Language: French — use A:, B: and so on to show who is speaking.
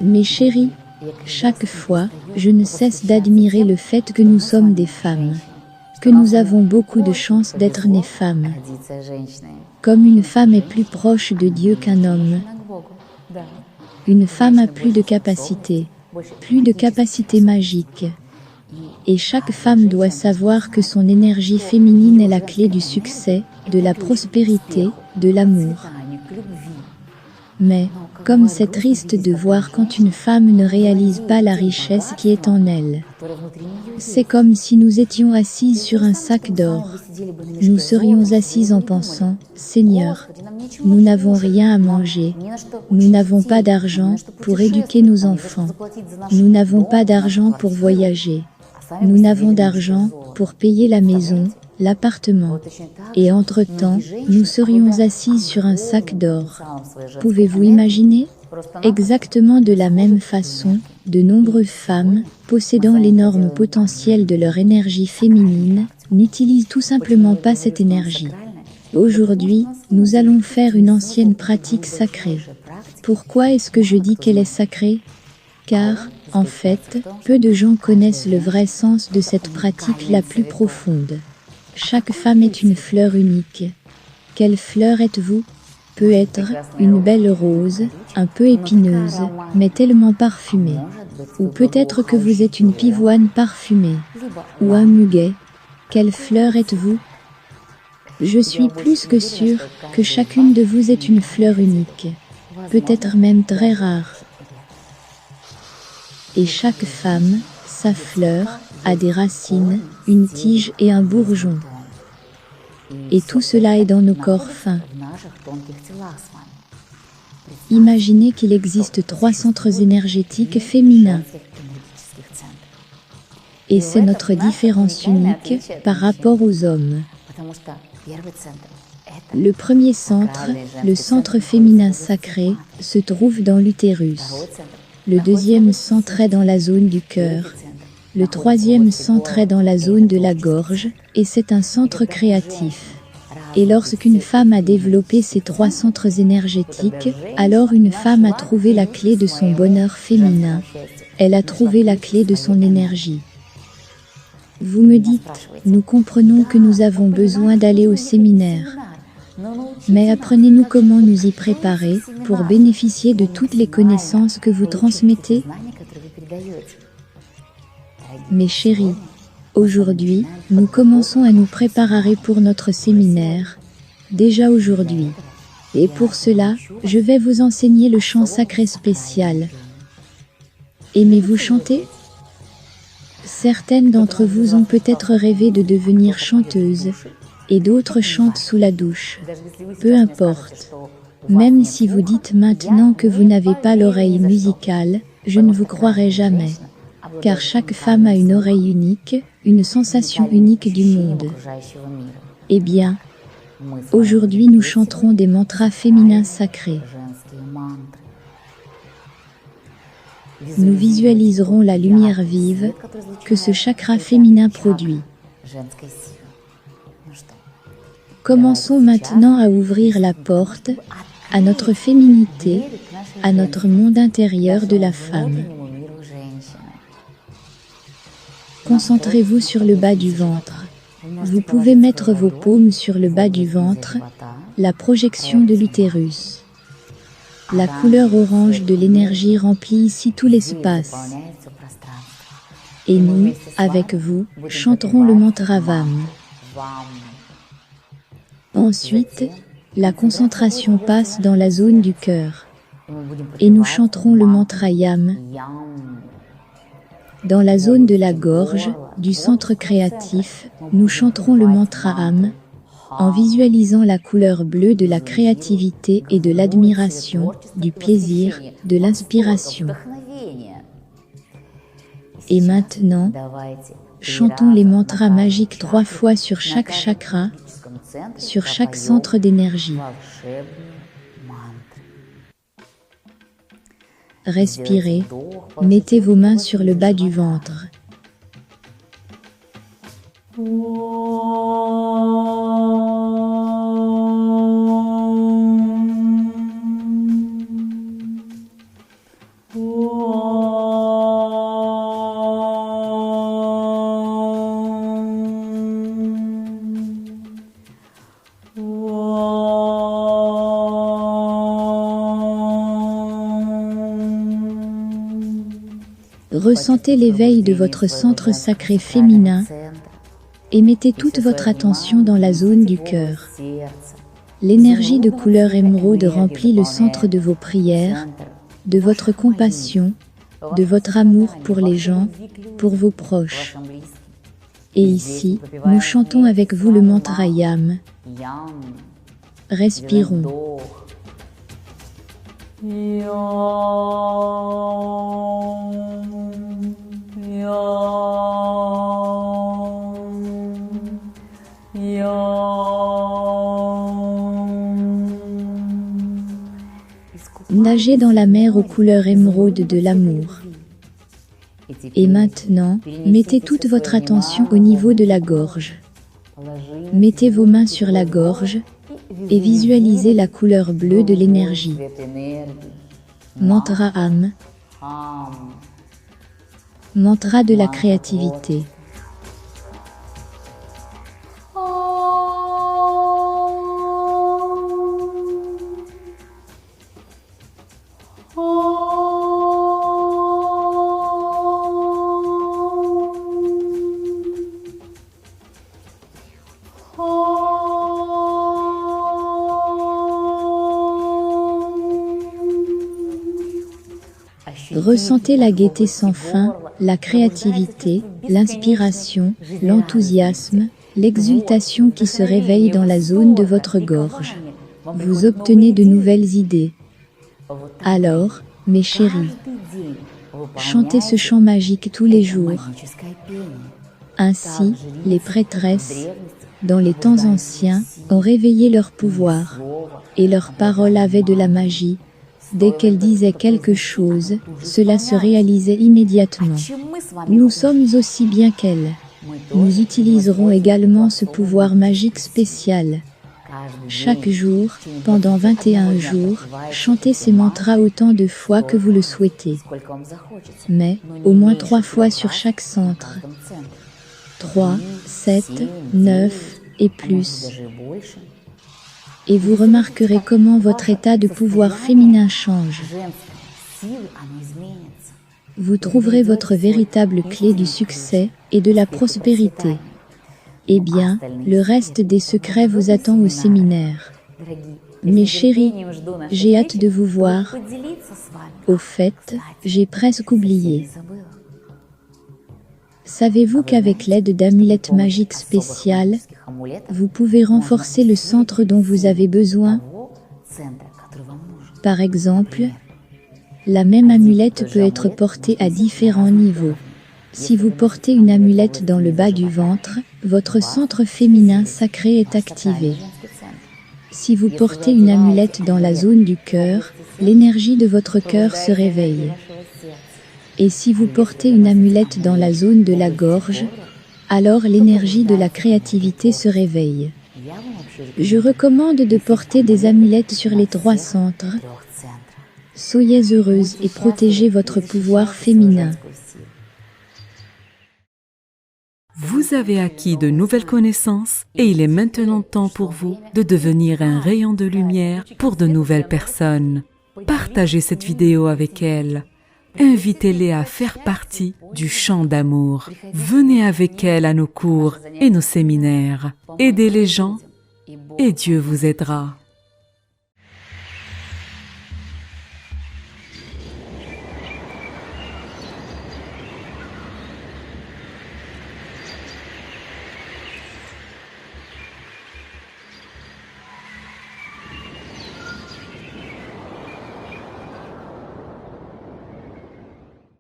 A: Mes chéris, chaque fois, je ne cesse d'admirer le fait que nous sommes des femmes, que nous avons beaucoup de chance d'être nées femmes. Comme une femme est plus proche de Dieu qu'un homme, une femme a plus de capacités magiques. Et chaque femme doit savoir que son énergie féminine est la clé du succès, de la prospérité, de l'amour. Mais, comme c'est triste de voir quand une femme ne réalise pas la richesse qui est en elle. C'est comme si nous étions assises sur un sac d'or. Nous serions assises en pensant, Seigneur, nous n'avons rien à manger, nous n'avons pas d'argent pour éduquer nos enfants, nous n'avons pas d'argent pour voyager, nous n'avons d'argent pour payer la maison, l'appartement. Et entre-temps, nous serions assises sur un sac d'or. Pouvez-vous imaginer? Exactement de la même façon, de nombreuses femmes, possédant l'énorme potentiel de leur énergie féminine, n'utilisent tout simplement pas cette énergie. Aujourd'hui, nous allons faire une ancienne pratique sacrée. Pourquoi est-ce que je dis qu'elle est sacrée? Car, en fait, peu de gens connaissent le vrai sens de cette pratique la plus profonde. Chaque femme est une fleur unique. Quelle fleur êtes-vous? Peut être une belle rose, un peu épineuse, mais tellement parfumée. Ou peut-être que vous êtes une pivoine parfumée. Ou un muguet. Quelle fleur êtes-vous? Je suis plus que sûre que chacune de vous est une fleur unique. Peut-être même très rare. Et chaque femme, sa fleur, a des racines, une tige et un bourgeon. Et tout cela est dans nos corps fins. Imaginez qu'il existe 3 centres énergétiques féminins. Et c'est notre différence unique par rapport aux hommes. Le premier centre, le centre féminin sacré, se trouve dans l'utérus. Le deuxième centre est dans la zone du cœur. Le troisième centre est dans la zone de la gorge, et c'est un centre créatif. Et lorsqu'une femme a développé ces 3 centres énergétiques, alors une femme a trouvé la clé de son bonheur féminin. Elle a trouvé la clé de son énergie. Vous me dites, nous comprenons que nous avons besoin d'aller au séminaire. Mais apprenez-nous comment nous y préparer pour bénéficier de toutes les connaissances que vous transmettez. Mes chéris, aujourd'hui, nous commençons à nous préparer pour notre séminaire, déjà aujourd'hui. Et pour cela, je vais vous enseigner le chant sacré spécial. Aimez-vous chanter? Certaines d'entre vous ont peut-être rêvé de devenir chanteuse, et d'autres chantent sous la douche. Peu importe. Même si vous dites maintenant que vous n'avez pas l'oreille musicale, je ne vous croirai jamais. Car chaque femme a une oreille unique, une sensation unique du monde. Eh bien, aujourd'hui nous chanterons des mantras féminins sacrés. Nous visualiserons la lumière vive que ce chakra féminin produit. Commençons maintenant à ouvrir la porte à notre féminité, à notre monde intérieur de la femme. Concentrez-vous sur le bas du ventre. Vous pouvez mettre vos paumes sur le bas du ventre, la projection de l'utérus. La couleur orange de l'énergie remplit ici tout l'espace. Et nous, avec vous, chanterons le mantra VAM. Ensuite, la concentration passe dans la zone du cœur. Et nous chanterons le mantra YAM. Dans la zone de la gorge, du centre créatif, nous chanterons le mantra AM, en visualisant la couleur bleue de la créativité et de l'admiration, du plaisir, de l'inspiration. Et maintenant, chantons les mantras magiques 3 fois sur chaque chakra, sur chaque centre d'énergie. Respirez, mettez vos mains sur le bas du ventre. Ressentez l'éveil de votre centre sacré féminin et mettez toute votre attention dans la zone du cœur. L'énergie de couleur émeraude remplit le centre de vos prières, de votre compassion, de votre amour pour les gens, pour vos proches. Et ici, nous chantons avec vous le mantra YAM. Respirons. Nagez dans la mer aux couleurs émeraude de l'amour. Et maintenant, mettez toute votre attention au niveau de la gorge. Mettez vos mains sur la gorge et visualisez la couleur bleue de l'énergie. Mantra âme. Mantra de la créativité. Ressentez la gaieté sans fin, la créativité, l'inspiration, l'enthousiasme, l'exultation qui se réveille dans la zone de votre gorge. Vous obtenez de nouvelles idées. Alors, mes chéris, chantez ce chant magique tous les jours. Ainsi, les prêtresses, dans les temps anciens, ont réveillé leur pouvoir, et leurs paroles avaient de la magie. Dès qu'elles disaient quelque chose, cela se réalisait immédiatement. Nous sommes aussi bien qu'elles. Nous utiliserons également ce pouvoir magique spécial. Chaque jour, pendant 21 jours, chantez ces mantras autant de fois que vous le souhaitez. Mais, au moins 3 fois sur chaque centre. 3, 7, 9 et plus. Et vous remarquerez comment votre état de pouvoir féminin change. Vous trouverez votre véritable clé du succès et de la prospérité. Eh bien, le reste des secrets vous attend au séminaire. Mes chéris, j'ai hâte de vous voir. Au fait, j'ai presque oublié. Savez-vous qu'avec l'aide d'amulettes magiques spéciales, vous pouvez renforcer le centre dont vous avez besoin? Par exemple, la même amulette peut être portée à différents niveaux. Si vous portez une amulette dans le bas du ventre, votre centre féminin sacré est activé. Si vous portez une amulette dans la zone du cœur, l'énergie de votre cœur se réveille. Et si vous portez une amulette dans la zone de la gorge, alors l'énergie de la créativité se réveille. Je recommande de porter des amulettes sur les 3 centres. Soyez heureuse et protégez votre pouvoir féminin.
B: Vous avez acquis de nouvelles connaissances et il est maintenant temps pour vous de devenir un rayon de lumière pour de nouvelles personnes. Partagez cette vidéo avec elles. Invitez-les à faire partie du chant d'amour. Venez avec elles à nos cours et nos séminaires. Aidez les gens et Dieu vous aidera.